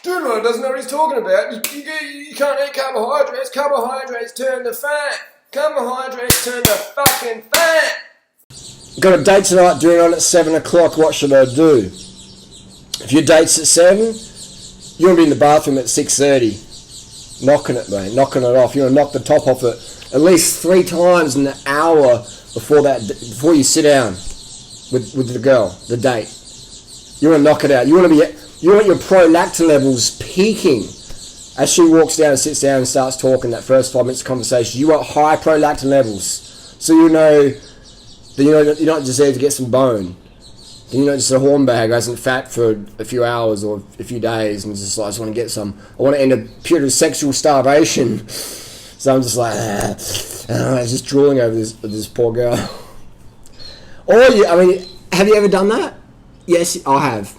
Durianrider doesn't know what he's talking about. You can't eat carbohydrates. Carbohydrates turn to fat. Carbohydrates turn to fucking fat. Got a date tonight, Durianrider at 7 o'clock. What should I do? If your date's at 7, you want to be in the bathroom at 6:30. Knocking it, mate. Knocking it off. You want to knock the top off it at least 3 times in the hour before you sit down with the girl, the date. You want to knock it out. You want your prolactin levels peaking as she walks down and sits down and starts talking that first 5 minutes of conversation. You want high prolactin levels, so you know that you're not just there to get some bone. You're not just a hornbag who hasn't fat for a few hours or a few days and just like, I just want to get some. I want to end a period of sexual starvation. So I'm just like, just drooling over this poor girl. Have you ever done that? Yes, I have.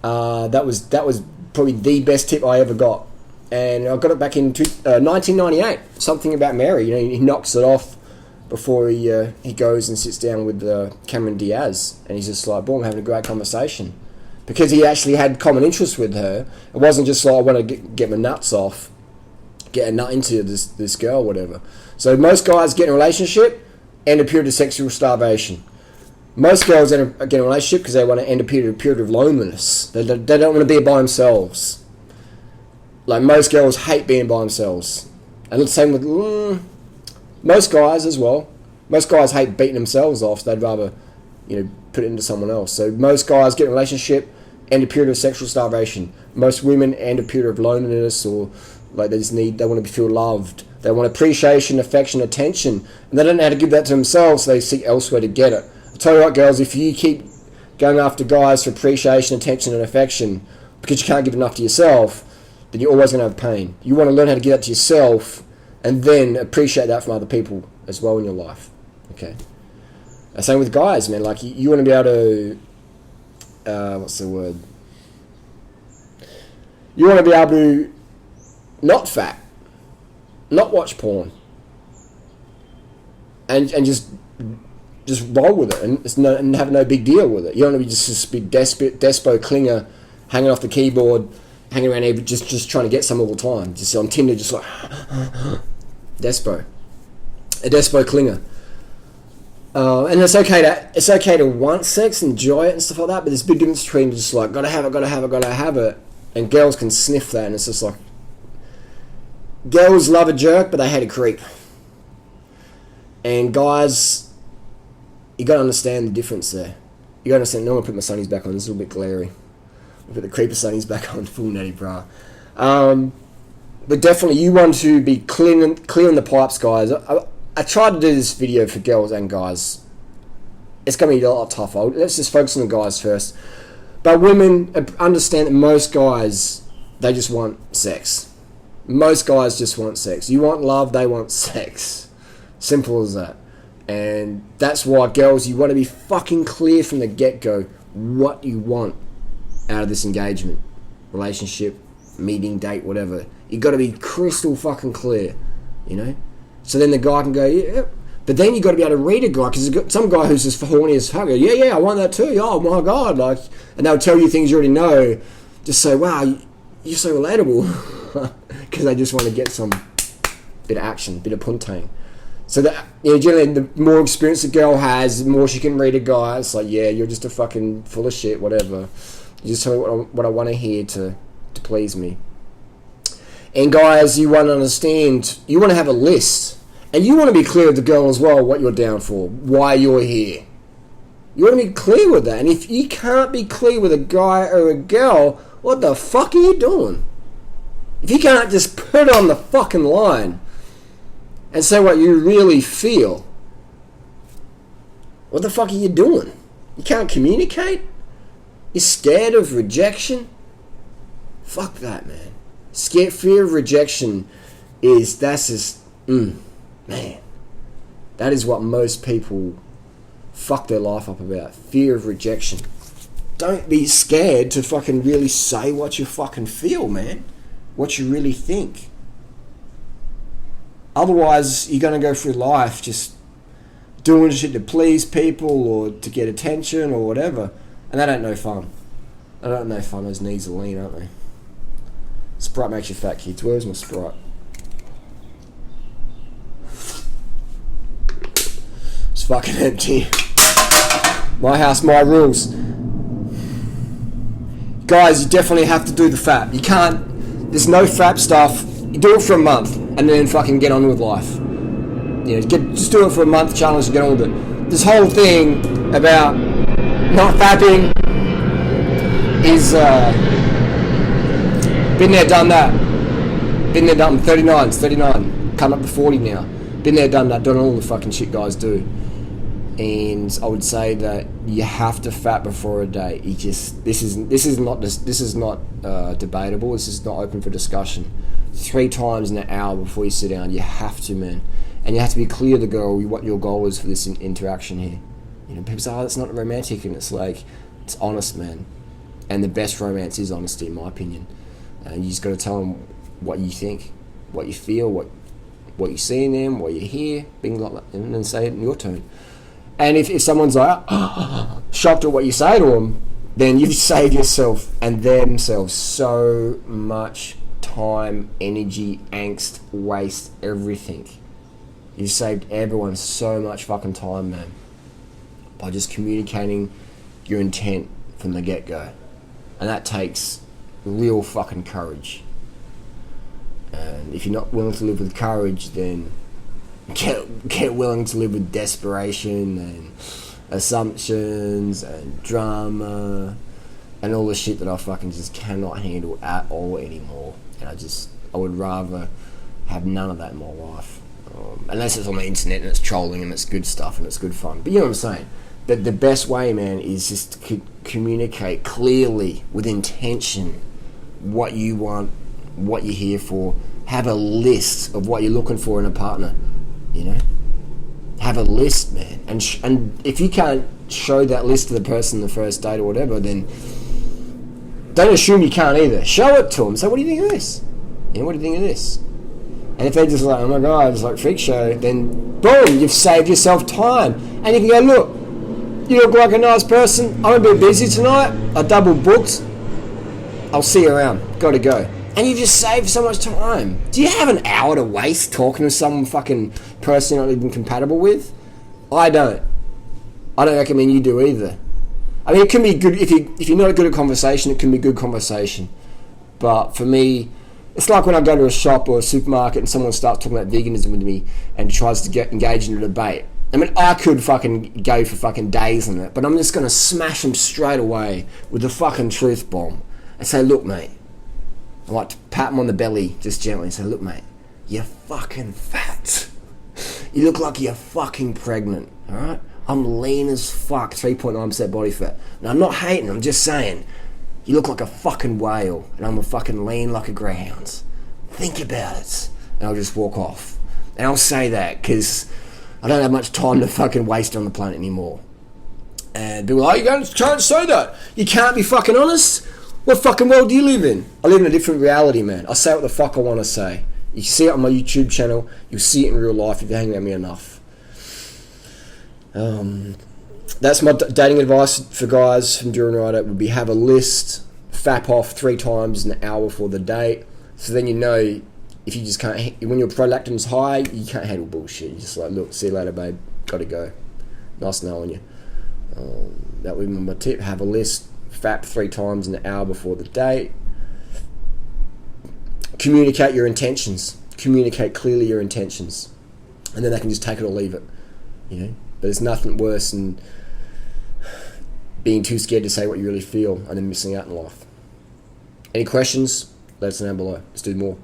That was probably the best tip I ever got, and I got it back in 1998. Something about Mary. He knocks it off before he goes and sits down with Cameron Diaz, and he's just like, boom, having a great conversation, because he actually had common interests with her. It wasn't just like, I want to get my nuts off, get a nut into this girl, whatever. So most guys get in a relationship, end a period of sexual starvation. Most girls get in a relationship because they want to end a period of loneliness. They don't want to be by themselves. Like, most girls hate being by themselves. And the same with most guys as well. Most guys hate beating themselves off, so they'd rather, put it into someone else. So most guys get in a relationship, end a period of sexual starvation. Most women end a period of loneliness, or like they want to feel loved. They want appreciation, affection, attention, and they don't know how to give that to themselves, so they seek elsewhere to get it. I tell you what, girls, if you keep going after guys for appreciation, attention, and affection because you can't give enough to yourself, then you're always going to have pain. You want to learn how to give that to yourself and then appreciate that from other people as well in your life. Okay. Same with guys, man. Like, you want to be able to, what's the word? You want to be able to not fat, not watch porn, and just roll with it and have no big deal with it. You don't want to be just this big despo clinger hanging off the keyboard, hanging around here just trying to get some all the time. Just on Tinder, just like despo. A despo clinger. And it's okay to want sex, enjoy it and stuff like that, but there's a big difference between just like, gotta have it, and girls can sniff that, and it's just like, girls love a jerk, but they hate a creep. And guys, you got to understand the difference there. You got to understand. No, I'm going to put my sunnies back on. It's a little bit glary. I'll put the creeper sunnies back on. Full natty bra. But definitely, you want to be clearing the pipes, guys. I tried to do this video for girls and guys. It's going to be a lot tougher. Let's just focus on the guys first. But women, understand that most guys, they just want sex. Most guys just want sex. You want love, they want sex. Simple as that. And that's why, girls, you want to be fucking clear from the get-go what you want out of this engagement, relationship, meeting, date, whatever. You got to be crystal fucking clear, So then the guy can go, yeah. But then you got to be able to read a guy, because there's got some guy who's just horny as fuck. Yeah, I want that too. Oh my god, and they'll tell you things you already know. Just say, wow, you're so relatable, because they just want to get some bit of action, bit of puntang. So that, generally, the more experience a girl has, the more she can read a guy. It's like, yeah, you're just a fucking full of shit, whatever. You just tell me what I want to hear to please me. And guys, you want to understand, you want to have a list. And you want to be clear with the girl as well, what you're down for, why you're here. You want to be clear with that. And if you can't be clear with a guy or a girl, what the fuck are you doing? If you can't just put it on the fucking line and say what you really feel, what the fuck are you doing? You can't communicate? You're scared of rejection? Fuck that, man. Fear of rejection that's just, man. That is what most people fuck their life up about. Fear of rejection. Don't be scared to fucking really say what you fucking feel, man. What you really think. Otherwise, you're going to go through life just doing shit to please people or to get attention or whatever. And that ain't no fun. That ain't no fun. Those knees are lean, aren't they? Sprite makes you fat, kids. Where's my Sprite? It's fucking empty. My house, my rules. Guys, you definitely have to do the FAP. You can't, there's no FAP stuff. You do it for a month and then fucking get on with life. You know, just do it for a month challenge and get on with it. This whole thing about not fapping is, been there, done that. Been there, done 39, it's 39. Coming up to 40 now. Been there, done that, done all the fucking shit guys do. And I would say that you have to fat before a date. This is not debatable. This is not open for discussion. 3 times in an hour before you sit down, you have to, man. And you have to be clear to the girl what your goal is for this interaction here. You know, people say, "Oh, that's not romantic," and it's like, it's honest, man. And the best romance is honesty, in my opinion. And you just got to tell them what you think, what you feel, what you see in them, what you hear, things like that, and then say it in your tone. And if someone's like, shocked at what you say to them, then you've saved yourself and themselves so much time, energy, angst, waste, everything. You've saved everyone so much fucking time, man, by just communicating your intent from the get-go. And that takes real fucking courage. And if you're not willing to live with courage, then get willing to live with desperation and assumptions and drama and all the shit that I fucking just cannot handle at all anymore. And I would rather have none of that in my life. Unless it's on the internet and it's trolling and it's good stuff and it's good fun. But you know what I'm saying? The best way, man, is just to communicate clearly with intention what you want, what you're here for. Have a list of what you're looking for in a partner. You know, have a list, man. And if you can't show that list to the person the first date or whatever, then don't assume you can't either. Show it to them. Say, what do you think of this? You know, what do you think of this? And if they're just like, oh my god, it's like freak show, then boom, you've saved yourself time. And you can go, look, you look like a nice person. I'm a bit busy tonight. I double booked. I'll see you around. Gotta go. And you just save so much time. Do you have an hour to waste talking to some fucking person you're not even compatible with? I don't. I don't recommend you do either. I mean, it can be good if you're not good at conversation. It can be good conversation. But for me, it's like when I go to a shop or a supermarket and someone starts talking about veganism with me and tries to get engaged in a debate. I mean, I could fucking go for fucking days on it, but I'm just gonna smash them straight away with the fucking truth bomb and say, look, mate. I like to pat him on the belly just gently and say, look, mate, you're fucking fat. You look like you're fucking pregnant, alright? I'm lean as fuck, 3.9% body fat. Now, I'm not hating, I'm just saying, you look like a fucking whale, and I'm a fucking lean like a greyhound. Think about it. And I'll just walk off. And I'll say that, because I don't have much time to fucking waste on the planet anymore. And people are like, you're going to try and say that. You can't be fucking honest? What fucking world do you live in? I live in a different reality, man. I say what the fuck I want to say. You see it on my YouTube channel. You'll see it in real life if you hang around me enough. That's my dating advice for guys from Durianrider. Would be have a list, fap off 3 times in an hour before the date. So then you know if you just can't, when your prolactin's high, you can't handle bullshit. You're just like, look, see you later, babe. Gotta go. Nice knowing you. That would be my tip. Have a list. Fap 3 times in an hour before the date. Communicate your intentions. Communicate clearly your intentions. And then they can just take it or leave it. You know? But there's nothing worse than being too scared to say what you really feel and then missing out in life. Any questions? Let us know below. Let's do more.